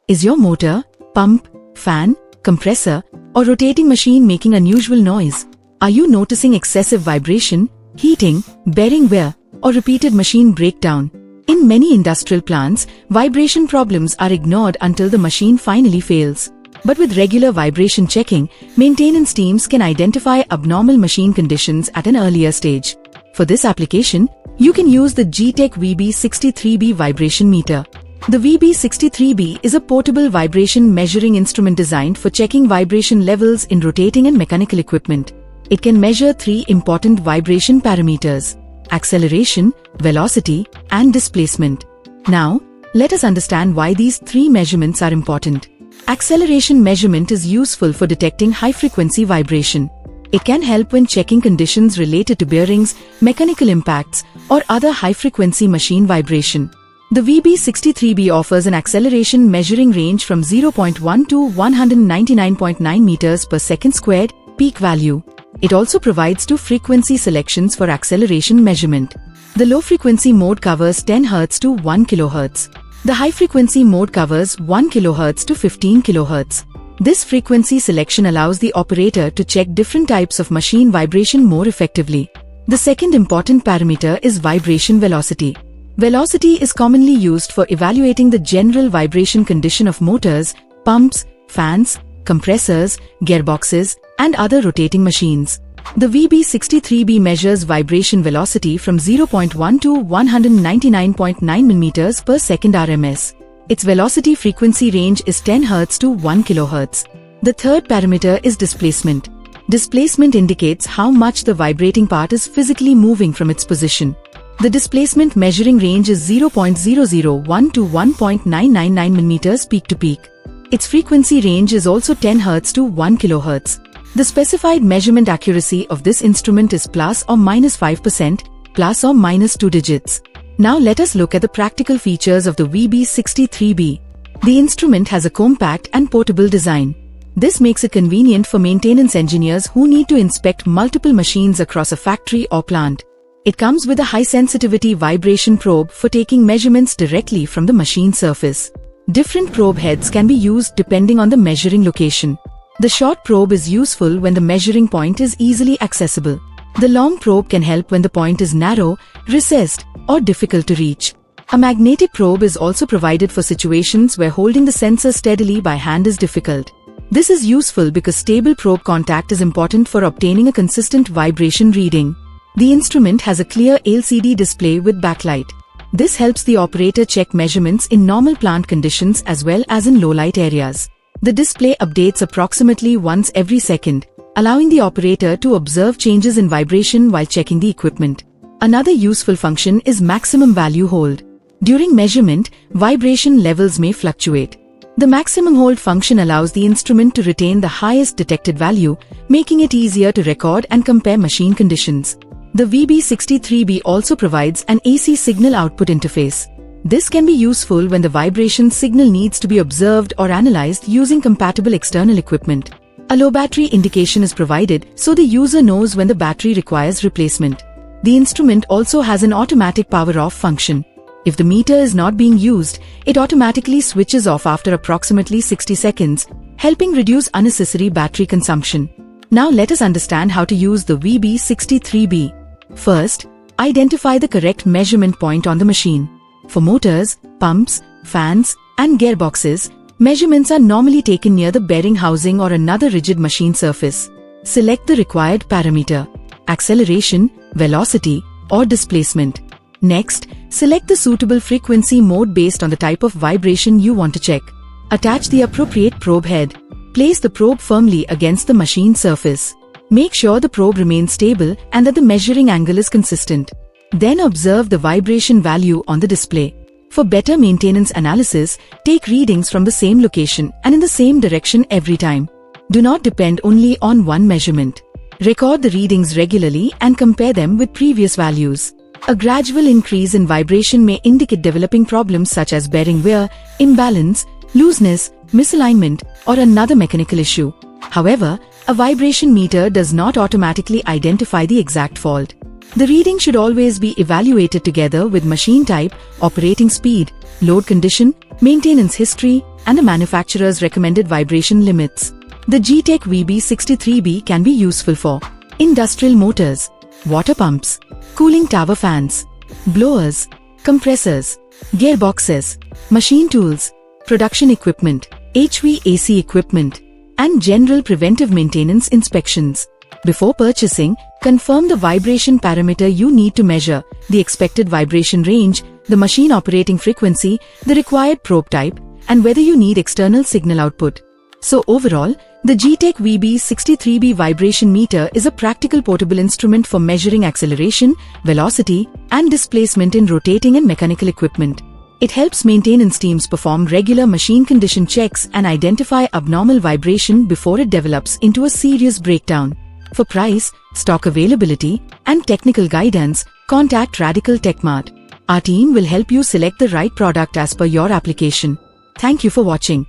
Is your motor, pump, fan, compressor, or rotating machine making unusual noise? Are you noticing excessive vibration, heating, bearing wear, or repeated machine breakdown? In many industrial plants, vibration problems are ignored until the machine finally fails. But with regular vibration checking, maintenance teams can identify abnormal machine conditions at an earlier stage. For this application, you can use the G-Tech VB63B vibration meter. The VB63B is a portable vibration measuring instrument designed for checking vibration levels in rotating and mechanical equipment. It can measure three important vibration parameters: acceleration, velocity, and displacement. Now, let us understand why these three measurements are important. Acceleration measurement is useful for detecting high-frequency vibration. It can help when checking conditions related to bearings, mechanical impacts, or other high-frequency machine vibration. The VB63B offers an acceleration measuring range from 0.1 to 199.9 meters per second squared, peak value. It also provides two frequency selections for acceleration measurement. The low-frequency mode covers 10 Hz to 1 kHz. The high-frequency mode covers 1 kHz to 15 kHz. This frequency selection allows the operator to check different types of machine vibration more effectively. The second important parameter is vibration velocity. Velocity is commonly used for evaluating the general vibration condition of motors, pumps, fans, compressors, gearboxes, and other rotating machines. The VB63B measures vibration velocity from 0.1 to 199.9 mm per second RMS. Its velocity frequency range is 10 Hz to 1 kHz. The third parameter is displacement. Displacement indicates how much the vibrating part is physically moving from its position. The displacement measuring range is 0.001 to 1.999 mm peak to peak. Its frequency range is also 10 Hz to 1 kHz. The specified measurement accuracy of this instrument is plus or minus 5%, plus or minus 2 digits. Now let us look at the practical features of the VB63B. The instrument has a compact and portable design. This makes it convenient for maintenance engineers who need to inspect multiple machines across a factory or plant. It comes with a high-sensitivity vibration probe for taking measurements directly from the machine surface. Different probe heads can be used depending on the measuring location. The short probe is useful when the measuring point is easily accessible. The long probe can help when the point is narrow, recessed, or difficult to reach. A magnetic probe is also provided for situations where holding the sensor steadily by hand is difficult. This is useful because stable probe contact is important for obtaining a consistent vibration reading. The instrument has a clear LCD display with backlight. This helps the operator check measurements in normal plant conditions as well as in low-light areas. The display updates approximately once every second, allowing the operator to observe changes in vibration while checking the equipment. Another useful function is maximum value hold. During measurement, vibration levels may fluctuate. The maximum hold function allows the instrument to retain the highest detected value, making it easier to record and compare machine conditions. The VB63B also provides an AC signal output interface. This can be useful when the vibration signal needs to be observed or analyzed using compatible external equipment. A low battery indication is provided so the user knows when the battery requires replacement. The instrument also has an automatic power off function. If the meter is not being used, it automatically switches off after approximately 60 seconds, helping reduce unnecessary battery consumption. Now let us understand how to use the VB63B. First, identify the correct measurement point on the machine. For motors, pumps, fans, and gearboxes, measurements are normally taken near the bearing housing or another rigid machine surface. Select the required parameter: acceleration, velocity, or displacement. Next, select the suitable frequency mode based on the type of vibration you want to check. Attach the appropriate probe head. Place the probe firmly against the machine surface. Make sure the probe remains stable and that the measuring angle is consistent. Then observe the vibration value on the display. For better maintenance analysis, take readings from the same location and in the same direction every time. Do not depend only on one measurement. Record the readings regularly and compare them with previous values. A gradual increase in vibration may indicate developing problems such as bearing wear, imbalance, looseness, misalignment, or another mechanical issue. However, a vibration meter does not automatically identify the exact fault. The reading should always be evaluated together with machine type, operating speed, load condition, maintenance history, and the manufacturer's recommended vibration limits. The G-Tech VB63B can be useful for industrial motors, water pumps, cooling tower fans, blowers, compressors, gearboxes, machine tools, production equipment, HVAC equipment, and general preventive maintenance inspections. Before purchasing, confirm the vibration parameter you need to measure, the expected vibration range, the machine operating frequency, the required probe type, and whether you need external signal output. So overall, the G-Tech VB63B vibration meter is a practical portable instrument for measuring acceleration, velocity, and displacement in rotating and mechanical equipment. It helps maintenance teams perform regular machine condition checks and identify abnormal vibration before it develops into a serious breakdown. For price, stock availability, and technical guidance, contact Radical TechMart. Our team will help you select the right product as per your application. Thank you for watching.